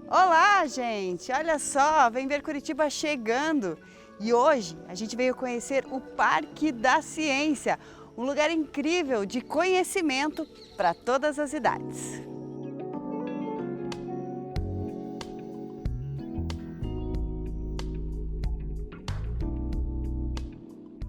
Olá, gente! Olha só, vem ver Curitiba chegando! E hoje a gente veio conhecer o Parque da Ciência, um lugar incrível de conhecimento para todas as idades.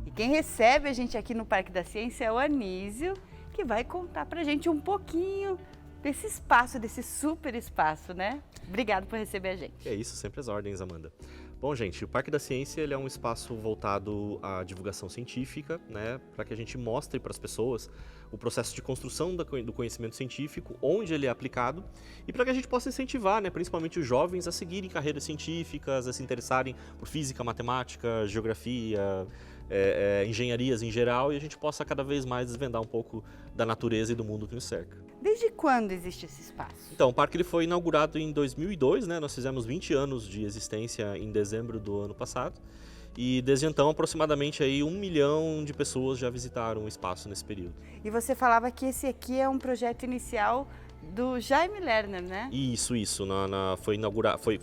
E quem recebe a gente aqui no Parque da Ciência é o Anísio, que vai contar pra gente um pouquinho desse espaço, desse super espaço, né? Obrigado por receber a gente. É isso, sempre as ordens, Amanda. Bom, gente, o Parque da Ciência ele é um espaço voltado à divulgação científica, né, para que a gente mostre para as pessoas o processo de construção do conhecimento científico, onde ele é aplicado, e para que a gente possa incentivar, né, principalmente os jovens, a seguirem carreiras científicas, a se interessarem por física, matemática, geografia, engenharias em geral, e a gente possa cada vez mais desvendar um pouco da natureza e do mundo que nos cerca. Desde quando existe esse espaço? Então, o parque ele foi inaugurado em 2002, né? Nós fizemos 20 anos de existência em dezembro do ano passado. E desde então, aproximadamente aí 1 milhão de pessoas já visitaram o espaço nesse período. E você falava que esse aqui é um projeto inicial do Jaime Lerner, né? Isso. Foi inaugurado, foi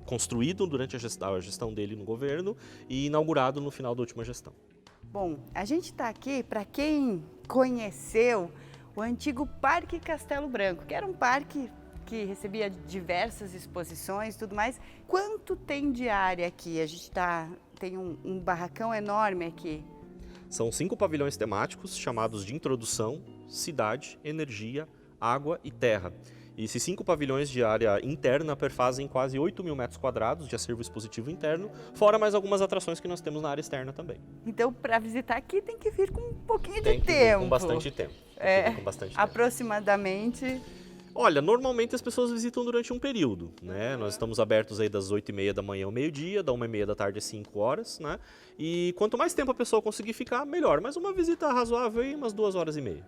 construído durante a gestão dele no governo e inaugurado no final da última gestão. Bom, a gente está aqui para quem conheceu o antigo Parque Castelo Branco, que era um parque que recebia diversas exposições e tudo mais. Quanto tem de área aqui? A gente tem um barracão enorme aqui. São 5 pavilhões temáticos chamados de Introdução, Cidade, Energia, Água e Terra. E esses 5 pavilhões de área interna perfazem quase 8 mil metros quadrados de acervo expositivo interno, fora mais algumas atrações que nós temos na área externa também. Então, para visitar aqui tem que vir com um pouquinho Tem de que vir tempo. com bastante tempo. Com bastante tempo. Aproximadamente. Olha, normalmente as pessoas visitam durante um período, né? Nós estamos abertos aí das 8h30 da manhã ao meio-dia, da 1h30 da tarde às 5 horas, né? E quanto mais tempo a pessoa conseguir ficar, melhor. Mas uma visita razoável aí, umas 2h30.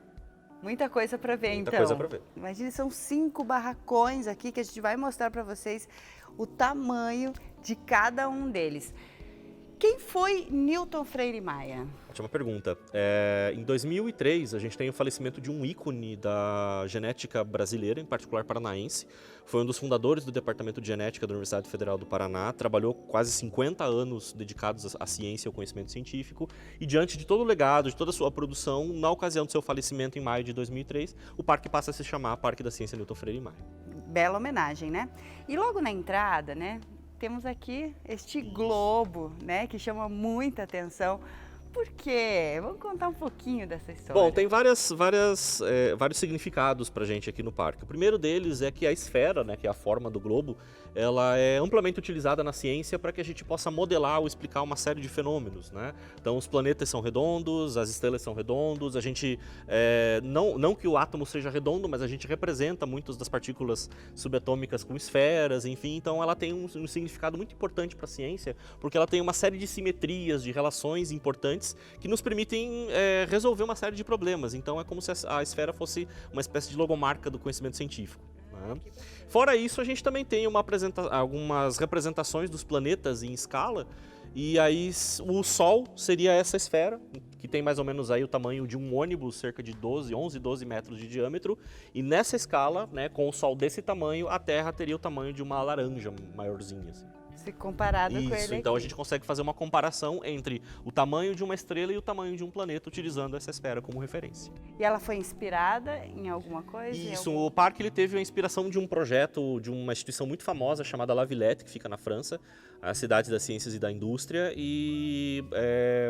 Muita coisa para ver, Muita então. coisa para ver. Imagina, são 5 barracões aqui que a gente vai mostrar para vocês o tamanho de cada um deles. Quem foi Newton Freire Maia? Ótima pergunta. Em 2003, a gente tem o falecimento de um ícone da genética brasileira, em particular paranaense. Foi um dos fundadores do Departamento de Genética da Universidade Federal do Paraná, trabalhou quase 50 anos dedicados à ciência e ao conhecimento científico, e diante de todo o legado, de toda a sua produção, na ocasião do seu falecimento em maio de 2003, o parque passa a se chamar Parque da Ciência Newton Freire Maia. Bela homenagem, né? E logo na entrada, né, temos aqui este globo, né, que chama muita atenção. Por quê? Vamos contar um pouquinho dessa história. Bom, tem vários significados pra gente aqui no parque. O primeiro deles é que a esfera, né, que é a forma do globo, ela é amplamente utilizada na ciência para que a gente possa modelar ou explicar uma série de fenômenos, né? Então, os planetas são redondos, as estrelas são redondos, a gente, não que o átomo seja redondo, mas a gente representa muitas das partículas subatômicas com esferas, enfim, então ela tem um significado muito importante para a ciência, porque ela tem uma série de simetrias, de relações importantes que nos permitem resolver uma série de problemas. Então é como se a esfera fosse uma espécie de logomarca do conhecimento científico, né? Fora isso, a gente também tem algumas representações dos planetas em escala, e aí o Sol seria essa esfera, que tem mais ou menos aí o tamanho de um ônibus, cerca de 11, 12 metros de diâmetro, e nessa escala, né, com o Sol desse tamanho, a Terra teria o tamanho de uma laranja maiorzinha, assim. Se comparado com ele Então aqui. a gente consegue fazer uma comparação entre o tamanho de uma estrela e o tamanho de um planeta, utilizando essa esfera como referência. E ela foi inspirada em alguma coisa? Isso, o parque ele teve a inspiração de um projeto de uma instituição muito famosa chamada La Villette, que fica na França, a cidade das ciências e da indústria, e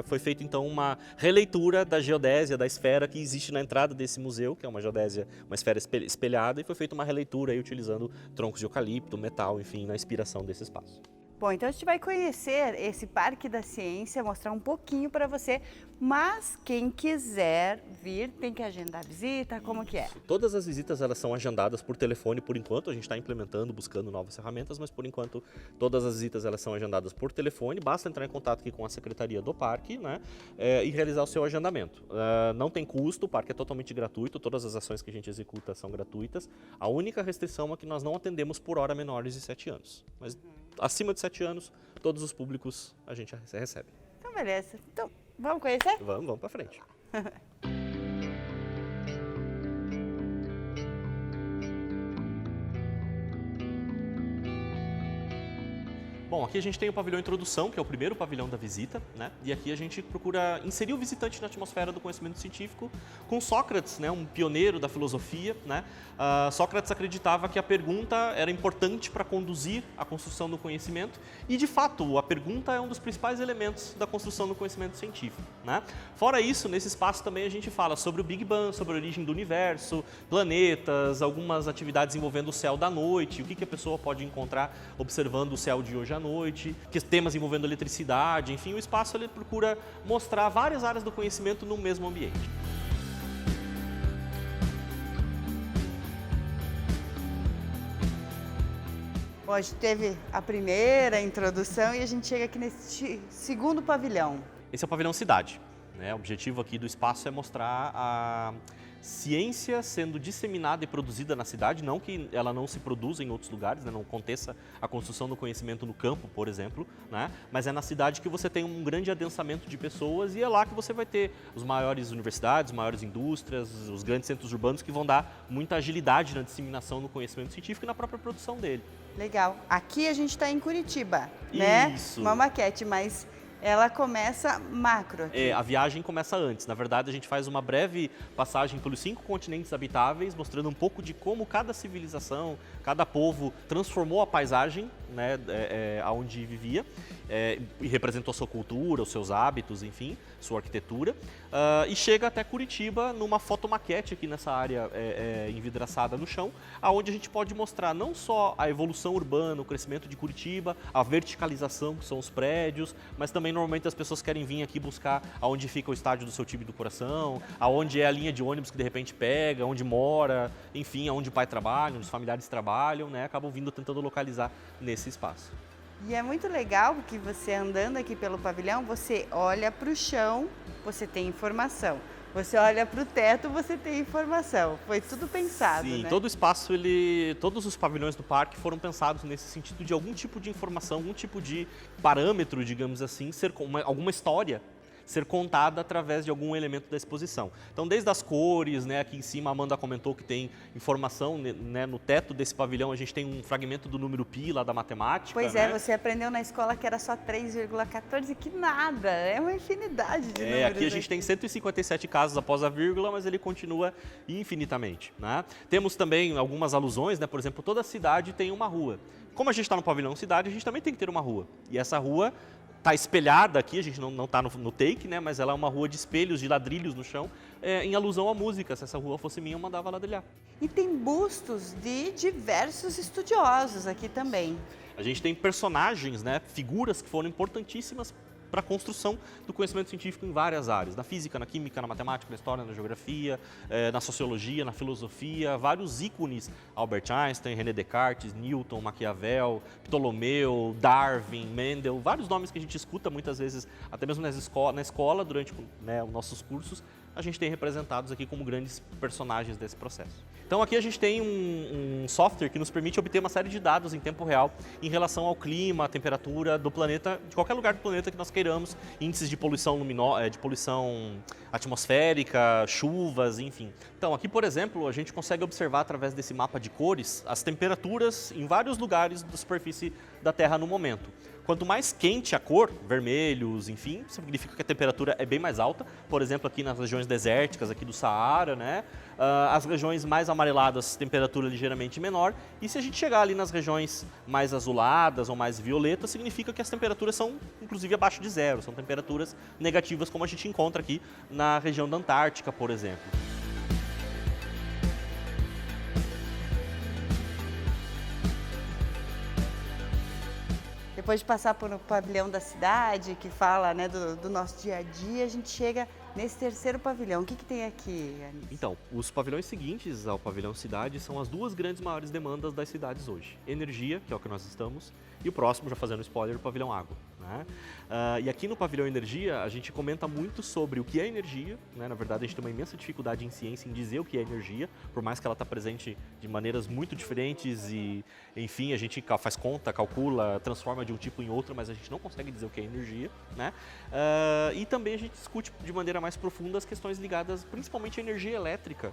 foi feita então uma releitura da geodésia, da esfera que existe na entrada desse museu, que é uma geodésia, uma esfera espelhada, e foi feita uma releitura aí, utilizando troncos de eucalipto, metal, enfim, na inspiração desse espaço. Bom, então a gente vai conhecer esse Parque da Ciência, mostrar um pouquinho para você, mas quem quiser vir tem que agendar a visita, como que é? Todas as visitas elas são agendadas por telefone por enquanto, a gente está implementando, buscando novas ferramentas, mas por enquanto todas as visitas elas são agendadas por telefone, basta entrar em contato aqui com a Secretaria do Parque, né, e realizar o seu agendamento. Não tem custo, o parque é totalmente gratuito, todas as ações que a gente executa são gratuitas, a única restrição é que nós não atendemos por hora menores de 7 anos, mas acima de 7 anos, todos os públicos a gente recebe. Então, beleza. Então, vamos conhecer? Vamos para frente. Bom, aqui a gente tem o pavilhão Introdução, que é o primeiro pavilhão da visita, né? E aqui a gente procura inserir o visitante na atmosfera do conhecimento científico com Sócrates, né? Um pioneiro da filosofia, né? Sócrates acreditava que a pergunta era importante para conduzir a construção do conhecimento e, de fato, a pergunta é um dos principais elementos da construção do conhecimento científico, né? Fora isso, nesse espaço também a gente fala sobre o Big Bang, sobre a origem do universo, planetas, algumas atividades envolvendo o céu da noite, o que a pessoa pode encontrar observando o céu de hoje à noite, temas envolvendo eletricidade, enfim, o espaço ele procura mostrar várias áreas do conhecimento no mesmo ambiente. Hoje teve a primeira introdução e a gente chega aqui nesse segundo pavilhão. Esse é o pavilhão Cidade, né? O objetivo aqui do espaço é mostrar a ciência sendo disseminada e produzida na cidade, não que ela não se produza em outros lugares, né? Não aconteça a construção do conhecimento no campo, por exemplo, né? Mas é na cidade que você tem um grande adensamento de pessoas e é lá que você vai ter as maiores universidades, as maiores indústrias, os grandes centros urbanos que vão dar muita agilidade na disseminação do conhecimento científico e na própria produção dele. Legal. Aqui a gente está em Curitiba, né? Isso. Uma maquete, mas ela começa macro aqui. A viagem começa antes. Na verdade, a gente faz uma breve passagem pelos 5 continentes habitáveis, mostrando um pouco de como cada civilização, cada povo transformou a paisagem, né, aonde vivia, e representou a sua cultura, os seus hábitos, enfim, sua arquitetura, e chega até Curitiba numa fotomaquete aqui nessa área envidraçada no chão, aonde a gente pode mostrar não só a evolução urbana, o crescimento de Curitiba, a verticalização, que são os prédios, mas também normalmente as pessoas querem vir aqui buscar aonde fica o estádio do seu time do coração, aonde é a linha de ônibus que de repente pega, onde mora, enfim, aonde o pai trabalha, onde os familiares trabalham, né, acabam vindo tentando localizar nesse espaço. E é muito legal porque você andando aqui pelo pavilhão, você olha para o chão, você tem informação. Você olha para o teto, você tem informação. Foi tudo pensado, Sim, né? todo o espaço, todos os pavilhões do parque foram pensados nesse sentido de algum tipo de informação, algum tipo de parâmetro, digamos assim, alguma história ser contada através de algum elemento da exposição. Então, desde as cores, né, aqui em cima a Amanda comentou que tem informação, né, no teto desse pavilhão a gente tem um fragmento do número pi lá da matemática. Pois né? é, você aprendeu na escola que era só 3,14, que nada, é uma infinidade de números. Aqui a gente tem 157 casas após a vírgula, mas ele continua infinitamente. Né? Temos também algumas alusões, né? Por exemplo, toda cidade tem uma rua. Como a gente está no pavilhão cidade, a gente também tem que ter uma rua. E essa rua está espelhada aqui, a gente não está no take, né? Mas ela é uma rua de espelhos, de ladrilhos no chão, em alusão à música. Se essa rua fosse minha, eu mandava ladrilhar. E tem bustos de diversos estudiosos aqui também. A gente tem personagens, né? Figuras que foram importantíssimas para a construção do conhecimento científico em várias áreas, na física, na química, na matemática, na história, na geografia, na sociologia, na filosofia, vários ícones, Albert Einstein, René Descartes, Newton, Maquiavel, Ptolomeu, Darwin, Mendel, vários nomes que a gente escuta muitas vezes, até mesmo na escola durante, né, os nossos cursos, a gente tem representados aqui como grandes personagens desse processo. Então aqui a gente tem um software que nos permite obter uma série de dados em tempo real em relação ao clima, a temperatura do planeta, de qualquer lugar do planeta que nós queiramos, índices de poluição de poluição atmosférica, chuvas, enfim. Então aqui, por exemplo, a gente consegue observar através desse mapa de cores as temperaturas em vários lugares da superfície da Terra no momento. Quanto mais quente a cor, vermelhos, enfim, significa que a temperatura é bem mais alta. Por exemplo, aqui nas regiões desérticas aqui do Saara, né? As regiões mais amareladas, temperatura ligeiramente menor. E se a gente chegar ali nas regiões mais azuladas ou mais violetas, significa que as temperaturas são, inclusive, abaixo de zero. São temperaturas negativas, como a gente encontra aqui na região da Antártica, por exemplo. Depois de passar por um pavilhão da cidade, que fala, né, do nosso dia a dia, a gente chega nesse terceiro pavilhão. O que tem aqui, Anísio? Então, os pavilhões seguintes ao pavilhão cidade são as duas grandes maiores demandas das cidades hoje. Energia, que é o que nós estamos, e o próximo, já fazendo spoiler, o pavilhão água. Né? E aqui no pavilhão energia, a gente comenta muito sobre o que é energia. Né? Na verdade, a gente tem uma imensa dificuldade em ciência em dizer o que é energia, por mais que ela está presente de maneiras muito diferentes e, enfim, a gente faz conta, calcula, transforma de um tipo em outro, mas a gente não consegue dizer o que é energia. Né? E também a gente discute de maneira mais profunda as questões ligadas principalmente à energia elétrica,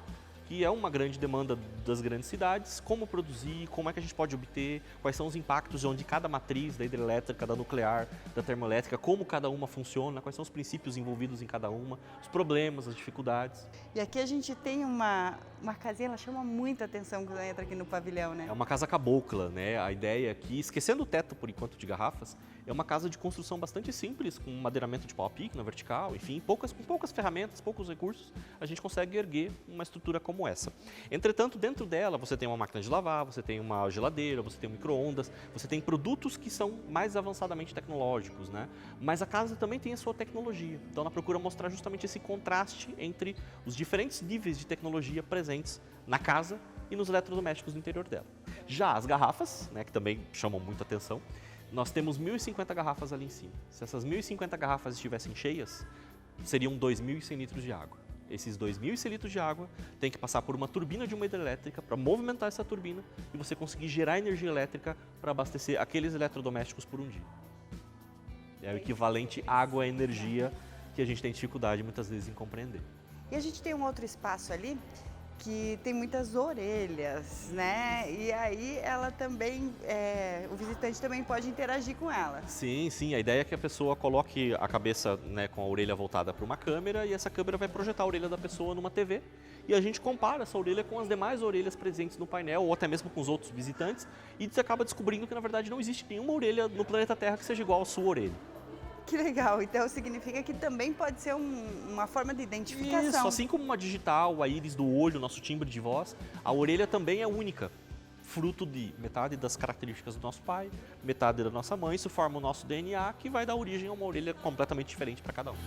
que é uma grande demanda das grandes cidades, como produzir, como é que a gente pode obter, quais são os impactos onde cada matriz da hidrelétrica, da nuclear, da termoelétrica, como cada uma funciona, quais são os princípios envolvidos em cada uma, os problemas, as dificuldades. E aqui a gente tem uma casinha, ela chama muita atenção quando entra aqui no pavilhão, né? É uma casa cabocla, né? A ideia aqui, esquecendo o teto por enquanto de garrafas, é uma casa de construção bastante simples, com madeiramento de pau a pique na vertical, enfim, com poucas ferramentas, poucos recursos, a gente consegue erguer uma estrutura como essa. Entretanto, dentro dela você tem uma máquina de lavar, você tem uma geladeira, você tem um micro-ondas, você tem produtos que são mais avançadamente tecnológicos, né? Mas a casa também tem a sua tecnologia. Então ela procura mostrar justamente esse contraste entre os diferentes níveis de tecnologia presentes na casa e nos eletrodomésticos do interior dela. Já as garrafas, né, que também chamam muita atenção, nós temos 1.050 garrafas ali em cima. Se essas 1.050 garrafas estivessem cheias, seriam 2.100 litros de água. Esses 2.100 litros de água tem que passar por uma turbina de uma hidrelétrica para movimentar essa turbina e você conseguir gerar energia elétrica para abastecer aqueles eletrodomésticos por um dia. É o equivalente água e energia que a gente tem dificuldade muitas vezes em compreender. E a gente tem um outro espaço ali que tem muitas orelhas, né? E aí ela também, o visitante também pode interagir com ela. Sim, sim. A ideia é que a pessoa coloque a cabeça, né, com a orelha voltada para uma câmera e essa câmera vai projetar a orelha da pessoa numa TV e a gente compara essa orelha com as demais orelhas presentes no painel ou até mesmo com os outros visitantes e você acaba descobrindo que na verdade não existe nenhuma orelha no planeta Terra que seja igual à sua orelha. Que legal, então significa que também pode ser uma forma de identificação. Isso, assim como uma digital, a íris do olho, nosso timbre de voz, a orelha também é única, fruto de metade das características do nosso pai, metade da nossa mãe, isso forma o nosso DNA, que vai dar origem a uma orelha completamente diferente para cada um.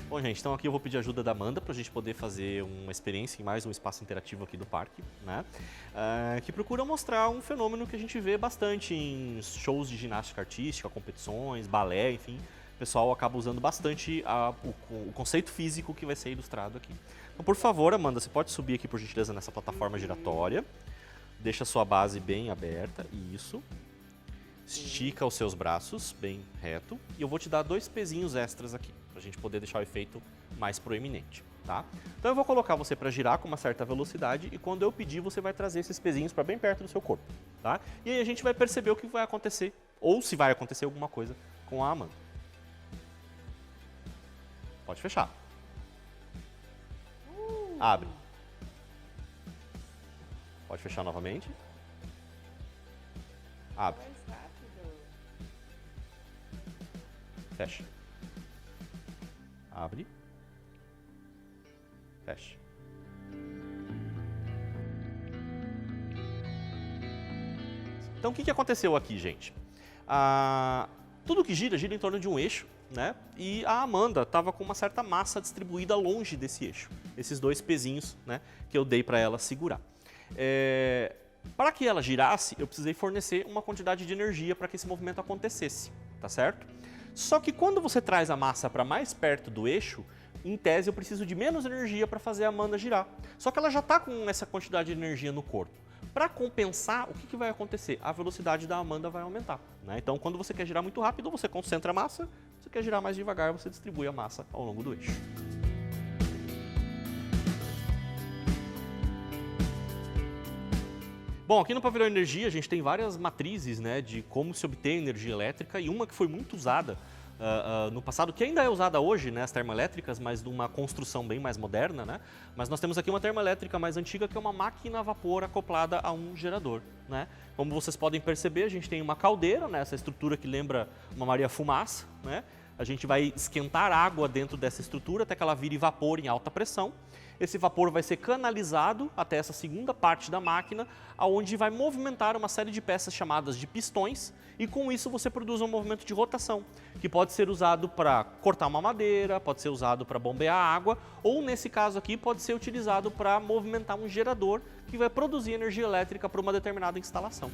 Bom, gente, então aqui eu vou pedir ajuda da Amanda para a gente poder fazer uma experiência em mais um espaço interativo aqui do parque, né? Que procura mostrar um fenômeno que a gente vê bastante em shows de ginástica artística, competições, balé, enfim. O pessoal acaba usando bastante o conceito físico que vai ser ilustrado aqui. Então, por favor, Amanda, você pode subir aqui, por gentileza, nessa plataforma giratória. Deixa a sua base bem aberta, isso. Estica os seus braços bem reto. E eu vou te dar 2 pezinhos extras aqui, para a gente poder deixar o efeito mais proeminente, tá? Então eu vou colocar você para girar com uma certa velocidade e quando eu pedir você vai trazer esses pezinhos para bem perto do seu corpo, tá? E aí a gente vai perceber o que vai acontecer, ou se vai acontecer alguma coisa com a Amanda. Pode fechar. Abre. Pode fechar novamente. Abre. Fecha. Abre. Fecha. Então o que aconteceu aqui, gente? Tudo que gira, gira em torno de um eixo, né? E a Amanda estava com uma certa massa distribuída longe desse eixo. Esses 2 pezinhos, né, que eu dei para ela segurar. Para que ela girasse, eu precisei fornecer uma quantidade de energia para que esse movimento acontecesse, tá certo? Só que quando você traz a massa para mais perto do eixo, em tese eu preciso de menos energia para fazer a Amanda girar. Só que ela já está com essa quantidade de energia no corpo. Para compensar, o que vai acontecer? A velocidade da Amanda vai aumentar, né? Então, quando você quer girar muito rápido, você concentra a massa. Se você quer girar mais devagar, você distribui a massa ao longo do eixo. Bom, aqui no Pavilhão Energia a gente tem várias matrizes, né, de como se obter energia elétrica e uma que foi muito usada no passado, que ainda é usada hoje, né, as termoelétricas, mas de uma construção bem mais moderna, né? Mas nós temos aqui uma termoelétrica mais antiga que é uma máquina a vapor acoplada a um gerador, né? Como vocês podem perceber, a gente tem uma caldeira, né, essa estrutura que lembra uma Maria Fumaça, né? A gente vai esquentar água dentro dessa estrutura até que ela vire vapor em alta pressão. Esse vapor vai ser canalizado até essa segunda parte da máquina, onde vai movimentar uma série de peças chamadas de pistões, e com isso você produz um movimento de rotação, que pode ser usado para cortar uma madeira, pode ser usado para bombear água, ou nesse caso aqui pode ser utilizado para movimentar um gerador que vai produzir energia elétrica para uma determinada instalação.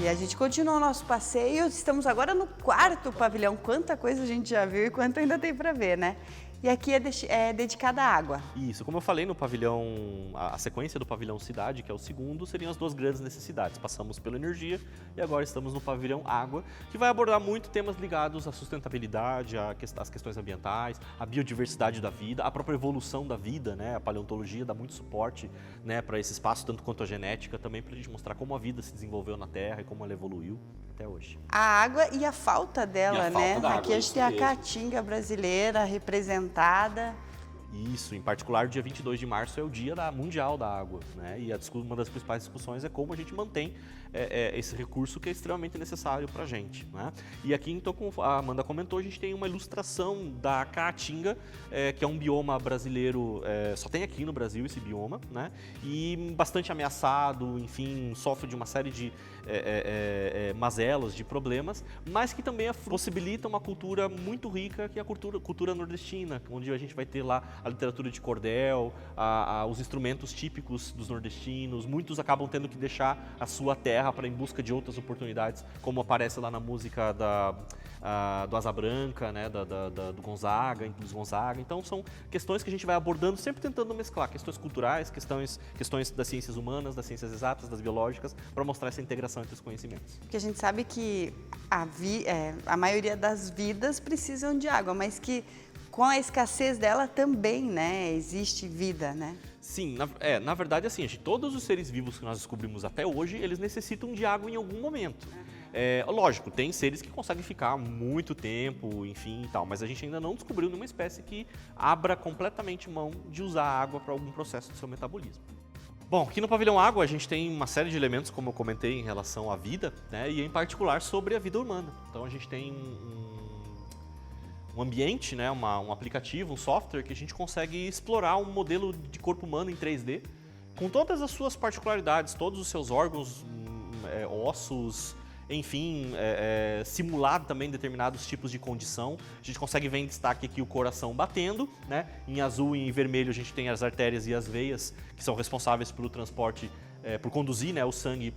E a gente continua o nosso passeio, estamos agora no 4º pavilhão. Quanta coisa a gente já viu e quanto ainda tem para ver, né? E aqui é dedicada à água. Isso, como eu falei no pavilhão, a sequência do pavilhão cidade, que é o segundo, seriam as 2 grandes necessidades. Passamos pela energia e agora estamos no pavilhão água, que vai abordar muito temas ligados à sustentabilidade, às questões ambientais, à biodiversidade da vida, à própria evolução da vida, né? A paleontologia dá muito suporte, né, para esse espaço, tanto quanto a genética, também para a gente mostrar como a vida se desenvolveu na Terra e como ela evoluiu até hoje. A água e a falta dela, né? Aqui a gente tem a caatinga brasileira representada. Isso, em particular, dia 22 de março é o dia mundial da água, né? E uma das principais discussões é como a gente mantém esse recurso que é extremamente necessário para a gente, né? E aqui, então, como a Amanda comentou, a gente tem uma ilustração da caatinga, que é um bioma brasileiro, só tem aqui no Brasil esse bioma, né? E bastante ameaçado, enfim, sofre de uma série de mazelas, de problemas, mas que também possibilita uma cultura muito rica, que é a cultura nordestina, onde a gente vai ter lá a literatura de cordel, os instrumentos típicos dos nordestinos. Muitos acabam tendo que deixar a sua terra para em busca de outras oportunidades, como aparece lá na música do Asa Branca, né, do Gonzaga, dos Gonzaga. Então são questões que a gente vai abordando, sempre tentando mesclar questões culturais, questões das ciências humanas, das ciências exatas, das biológicas, para mostrar essa integração entre os conhecimentos. Porque a gente sabe que a maioria das vidas precisam de água, mas que com a escassez dela também, né, existe vida, né? Sim, na verdade, assim, todos os seres vivos que nós descobrimos até hoje, eles necessitam de água em algum momento. Lógico, tem seres que conseguem ficar muito tempo, enfim e tal, mas a gente ainda não descobriu nenhuma espécie que abra completamente mão de usar a água para algum processo do seu metabolismo. Bom, aqui no pavilhão água a gente tem uma série de elementos, como eu comentei, em relação à vida, né, e em particular sobre a vida humana. Então a gente tem um ambiente, né, um aplicativo, um software que a gente consegue explorar um modelo de corpo humano em 3D, com todas as suas particularidades, todos os seus órgãos, ossos, enfim, simular também determinados tipos de condição. A gente consegue ver em destaque aqui o coração batendo, né? Em azul e em vermelho a gente tem as artérias e as veias, que são responsáveis pelo transporte, por conduzir, né, o sangue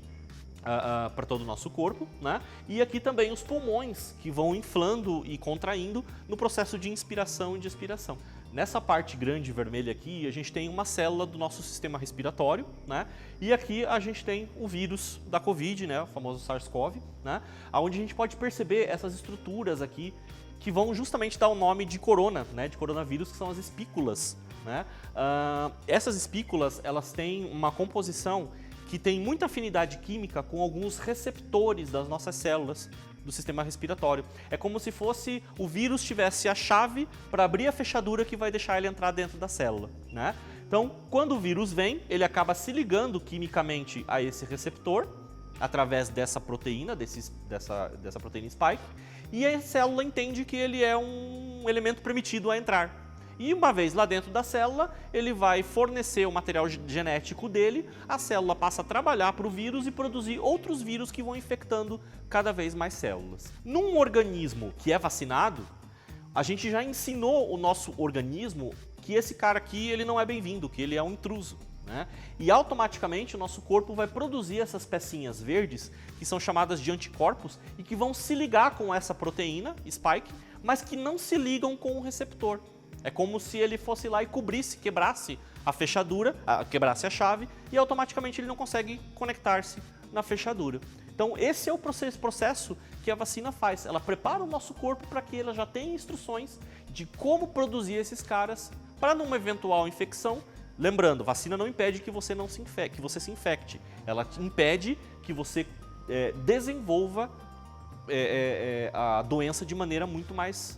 para todo o nosso corpo, né? E aqui também os pulmões, que vão inflando e contraindo no processo de inspiração e de expiração. Nessa parte grande vermelha aqui, a gente tem uma célula do nosso sistema respiratório, né? E aqui a gente tem o vírus da Covid, né? O famoso SARS-CoV, né? Onde a gente pode perceber essas estruturas aqui que vão justamente dar o nome de corona, né? De coronavírus, que são as espículas, né? Essas espículas, elas têm uma composição que tem muita afinidade química com alguns receptores das nossas células do sistema respiratório. É como se fosse o vírus tivesse a chave para abrir a fechadura que vai deixar ele entrar dentro da célula, né? Então, quando o vírus vem, ele acaba se ligando quimicamente a esse receptor, através dessa proteína, dessa proteína spike, e a célula entende que ele é um elemento permitido a entrar. E uma vez lá dentro da célula, ele vai fornecer o material genético dele, a célula passa a trabalhar para o vírus e produzir outros vírus que vão infectando cada vez mais células. Num organismo que é vacinado, a gente já ensinou o nosso organismo que esse cara aqui ele não é bem-vindo, que ele é um intruso, né? E automaticamente o nosso corpo vai produzir essas pecinhas verdes, que são chamadas de anticorpos, e que vão se ligar com essa proteína, spike, mas que não se ligam com o receptor. É como se ele fosse lá e quebrasse a fechadura, quebrasse a chave, e automaticamente ele não consegue conectar-se na fechadura. Então esse é o processo que a vacina faz. Ela prepara o nosso corpo para que ela já tenha instruções de como produzir esses caras para numa eventual infecção. Lembrando, vacina não impede que você se infecte. Ela impede que você desenvolva a doença de maneira muito mais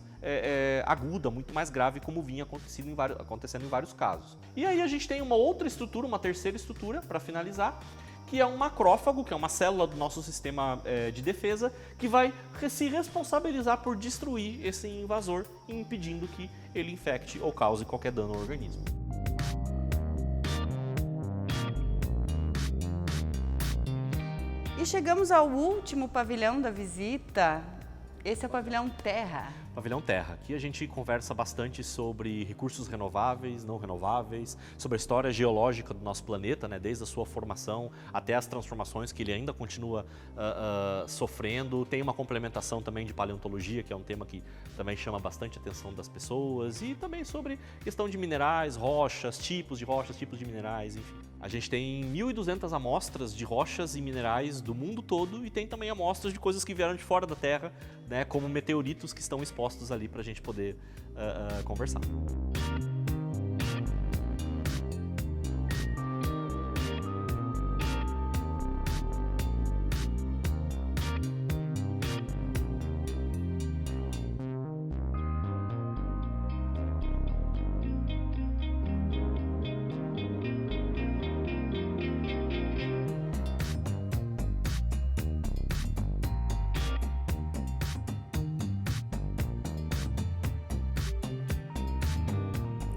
aguda, muito mais grave, como vinha acontecendo em vários casos. E aí a gente tem uma outra estrutura, uma terceira estrutura, para finalizar, que é um macrófago, que é uma célula do nosso sistema de defesa, que vai se responsabilizar por destruir esse invasor, impedindo que ele infecte ou cause qualquer dano ao organismo. E chegamos ao último pavilhão da visita. Esse é o Pavilhão Terra. Pavilhão Terra. Aqui a gente conversa bastante sobre recursos renováveis, não renováveis, sobre a história geológica do nosso planeta, né, desde a sua formação até as transformações que ele ainda continua sofrendo. Tem uma complementação também de paleontologia, que é um tema que também chama bastante a atenção das pessoas, e também sobre questão de minerais, rochas, tipos de minerais, enfim. A gente tem 1.200 amostras de rochas e minerais do mundo todo e tem também amostras de coisas que vieram de fora da Terra, né, como meteoritos que estão expostos ali para a gente poder conversar.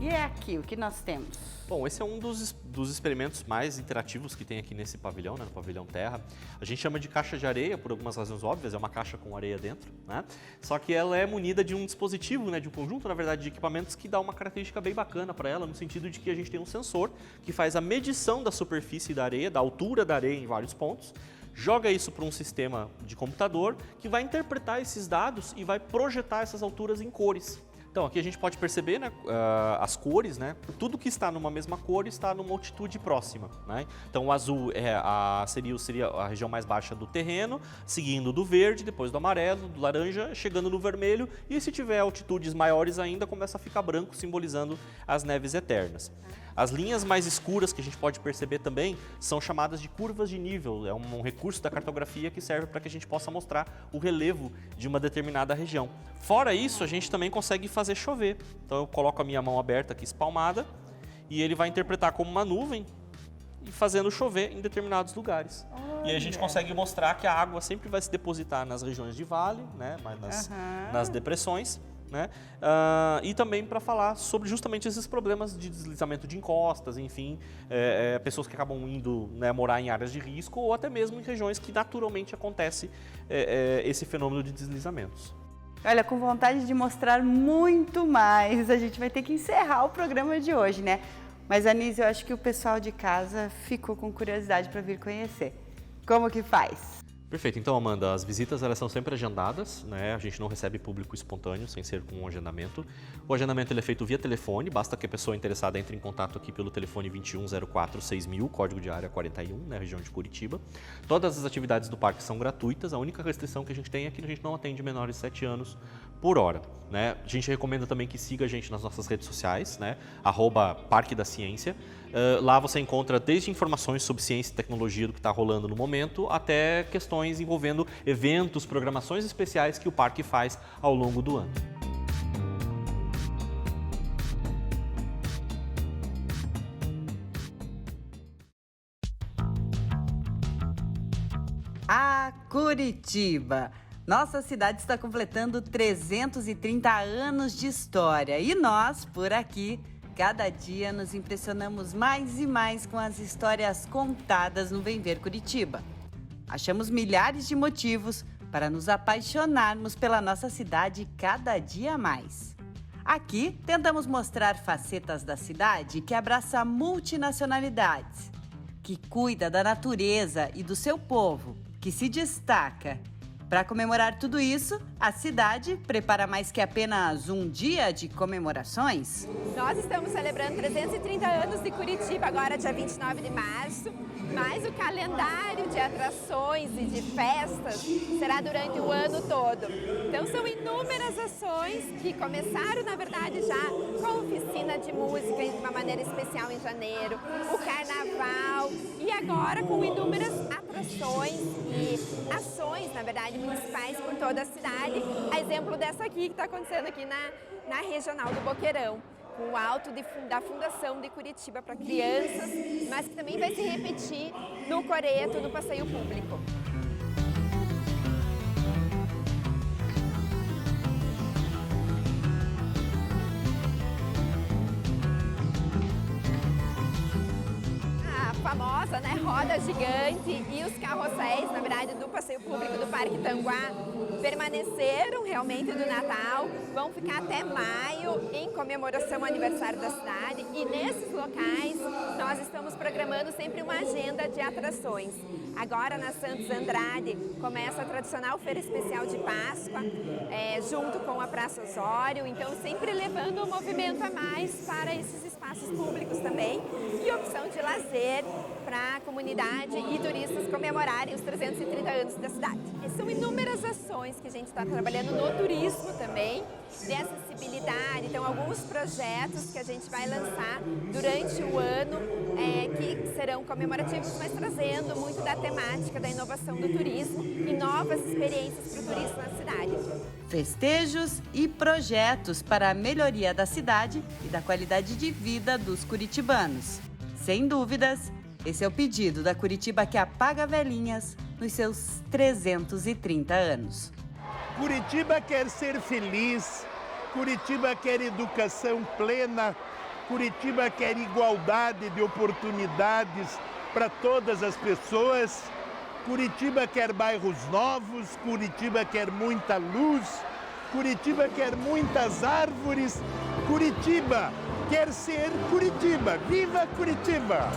E é aqui, o que nós temos? Bom, esse é um dos experimentos mais interativos que tem aqui nesse pavilhão, né, no Pavilhão Terra. A gente chama de caixa de areia, por algumas razões óbvias, é uma caixa com areia dentro, né? Só que ela é munida de um dispositivo, né, de um conjunto, na verdade, de equipamentos que dá uma característica bem bacana para ela, no sentido de que a gente tem um sensor que faz a medição da superfície da areia, da altura da areia em vários pontos, joga isso para um sistema de computador que vai interpretar esses dados e vai projetar essas alturas em cores. Então, aqui a gente pode perceber, né, as cores, né? Tudo que está numa mesma cor está numa altitude próxima, né? Então, o azul seria a região mais baixa do terreno, seguindo do verde, depois do amarelo, do laranja, chegando no vermelho. E se tiver altitudes maiores ainda, começa a ficar branco, simbolizando as neves eternas. As linhas mais escuras que a gente pode perceber também são chamadas de curvas de nível. É um recurso da cartografia que serve para que a gente possa mostrar o relevo de uma determinada região. Fora isso, a gente também consegue fazer chover. Então eu coloco a minha mão aberta aqui, espalmada, e ele vai interpretar como uma nuvem e fazendo chover em determinados lugares. E aí a gente consegue mostrar que a água sempre vai se depositar nas regiões de vale, né, mas nas depressões. Né? E também para falar sobre justamente esses problemas de deslizamento de encostas, enfim, pessoas que acabam indo, né, morar em áreas de risco ou até mesmo em regiões que naturalmente acontece esse fenômeno de deslizamentos. Olha, com vontade de mostrar muito mais, a gente vai ter que encerrar o programa de hoje, né? Mas, Anísio, eu acho que o pessoal de casa ficou com curiosidade para vir conhecer. Como que faz? Perfeito. Então, Amanda, as visitas elas são sempre agendadas, né? A gente não recebe público espontâneo, sem ser com um agendamento. O agendamento ele é feito via telefone, basta que a pessoa interessada entre em contato aqui pelo telefone 2104-6000, código de área 41, na região de Curitiba. Todas as atividades do parque são gratuitas, a única restrição que a gente tem é que a gente não atende menores de 7 anos por hora, né? A gente recomenda também que siga a gente nas nossas redes sociais, né? @Parque da Ciência. Lá você encontra desde informações sobre ciência e tecnologia do que está rolando no momento, até questões envolvendo eventos, programações especiais que o parque faz ao longo do ano. A Curitiba. Nossa cidade está completando 330 anos de história e nós, por aqui, cada dia nos impressionamos mais e mais com as histórias contadas no Vem Ver Curitiba. Achamos milhares de motivos para nos apaixonarmos pela nossa cidade cada dia mais. Aqui, tentamos mostrar facetas da cidade que abraça multinacionalidades, que cuida da natureza e do seu povo, que se destaca. Para comemorar tudo isso, a cidade prepara mais que apenas um dia de comemorações. Nós estamos celebrando 330 anos de Curitiba, agora dia 29 de março, mas o calendário de atrações e de festas será durante o ano todo. Então são inúmeras ações que começaram, na verdade, já com a oficina de música de uma maneira especial em janeiro, o carnaval e agora com inúmeras atrações e ações, na verdade, municipais por toda a cidade. A exemplo dessa aqui que está acontecendo aqui na Regional do Boqueirão, com o alto da Fundação de Curitiba para crianças, mas que também vai se repetir no Coreto, no passeio público. A famosa, né, roda gigante e os carrosséis, na verdade, do passeio público do Parque Tanguá permaneceram realmente do Natal, vão ficar até maio em comemoração ao aniversário da cidade, e nesses locais nós estamos programando sempre uma agenda de atrações. Agora na Santos Andrade começa a tradicional Feira Especial de Páscoa, junto com a Praça Osório, então sempre levando um movimento a mais para esses espaços públicos também, e opção de lazer para a comunidade e turistas comemorarem os 330 anos da cidade. E são inúmeras ações que a gente está trabalhando no turismo também, de acessibilidade, então alguns projetos que a gente vai lançar durante o ano, que serão comemorativos, mas trazendo muito da temática da inovação do turismo e novas experiências para o turista na cidade. Festejos e projetos para a melhoria da cidade e da qualidade de vida dos curitibanos. Sem dúvidas, esse é o pedido da Curitiba que apaga velhinhas nos seus 330 anos. Curitiba quer ser feliz, Curitiba quer educação plena, Curitiba quer igualdade de oportunidades para todas as pessoas, Curitiba quer bairros novos, Curitiba quer muita luz, Curitiba quer muitas árvores, Curitiba quer ser Curitiba. Viva Curitiba!